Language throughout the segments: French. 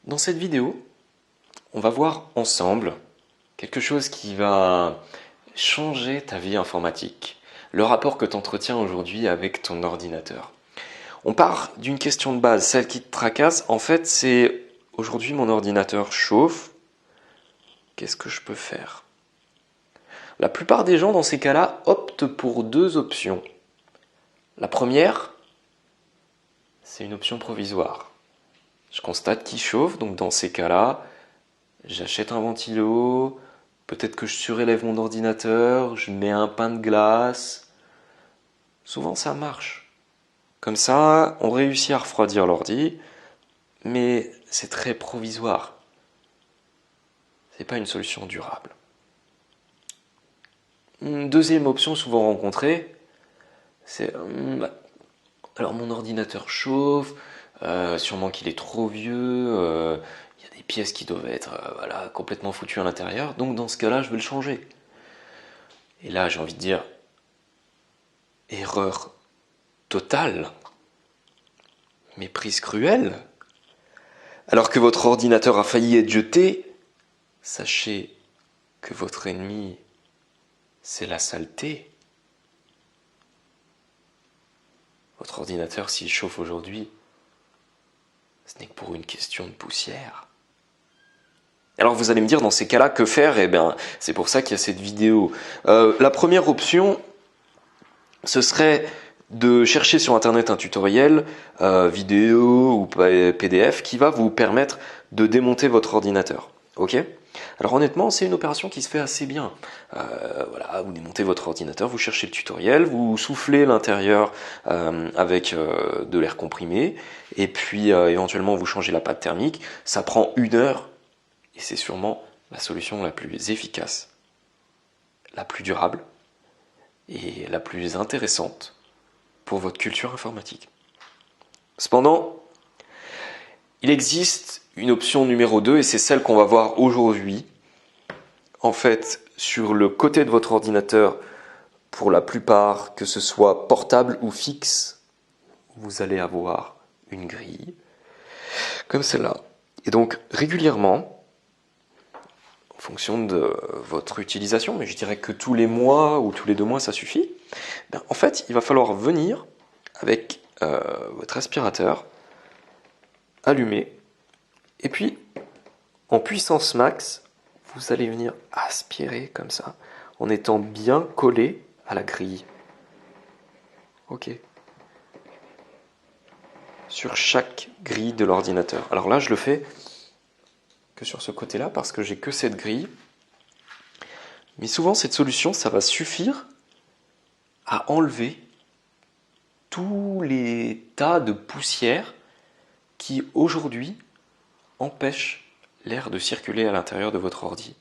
Dans cette vidéo, on va voir ensemble quelque chose qui va changer ta vie informatique, le rapport que tu entretiens aujourd'hui avec ton ordinateur. On part d'une question de base, celle qui te tracasse. En fait, c'est aujourd'hui mon ordinateur chauffe, qu'est-ce que je peux faire? La plupart des gens dans ces cas-là optent pour deux options. La première, c'est une option provisoire. Je constate qu'il chauffe, donc dans ces cas-là, j'achète un ventilo, peut-être que je surélève mon ordinateur, je mets un pain de glace. Souvent ça marche. Comme ça, on réussit à refroidir l'ordi, mais c'est très provisoire. C'est pas une solution durable. Une deuxième option souvent rencontrée, c'est alors mon ordinateur chauffe, sûrement qu'il est trop vieux, il y a des pièces qui doivent être complètement foutues à l'intérieur, donc dans ce cas-là, je vais le changer. Et là, j'ai envie de dire, erreur totale, méprise cruelle. Alors que votre ordinateur a failli être jeté, sachez que votre ennemi, c'est la saleté. Votre ordinateur, s'il chauffe aujourd'hui, ce n'est que pour une question de poussière. Alors vous allez me dire, dans ces cas-là, que faire? Eh bien, c'est pour ça qu'il y a cette vidéo. La première option, ce serait de chercher sur internet un tutoriel, vidéo ou PDF, qui va vous permettre de démonter votre ordinateur. Ok? Alors honnêtement, c'est une opération qui se fait assez bien. Vous démontez votre ordinateur, vous cherchez le tutoriel, vous soufflez l'intérieur avec de l'air comprimé, et puis éventuellement vous changez la pâte thermique. Ça prend 1 heure, et c'est sûrement la solution la plus efficace, la plus durable, et la plus intéressante pour votre culture informatique. Cependant, il existe une option numéro 2 et c'est celle qu'on va voir aujourd'hui. En fait, sur le côté de votre ordinateur, pour la plupart, que ce soit portable ou fixe, vous allez avoir une grille comme celle-là. Et donc, régulièrement, en fonction de votre utilisation, mais je dirais que tous les mois ou tous les 2 mois, ça suffit, en fait, il va falloir venir avec votre aspirateur, allumer, et puis, en puissance max, vous allez venir aspirer comme ça, en étant bien collé à la grille. Ok. Sur chaque grille de l'ordinateur. Alors là, je le fais que sur ce côté-là, parce que j'ai que cette grille. Mais souvent, cette solution, ça va suffire à enlever tous les tas de poussière qui, aujourd'hui, empêchent l'air de circuler à l'intérieur de votre ordi,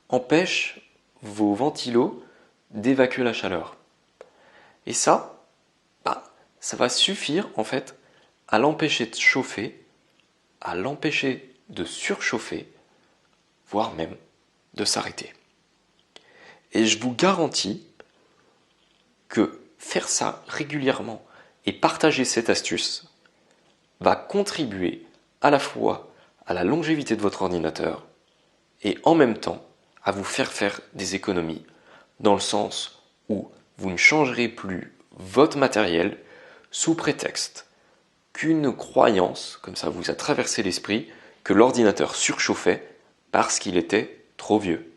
empêchent vos ventilos d'évacuer la chaleur. Et ça, ça va suffire en fait à l'empêcher de chauffer, à l'empêcher de surchauffer, voire même de s'arrêter. Et je vous garantis que faire ça régulièrement et partager cette astuce va contribuer à la fois à la longévité de votre ordinateur et en même temps à vous faire des économies, dans le sens où vous ne changerez plus votre matériel sous prétexte qu'une croyance, comme ça vous a traversé l'esprit, que l'ordinateur surchauffait parce qu'il était trop vieux.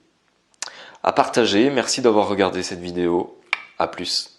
À partager, merci d'avoir regardé cette vidéo, à plus.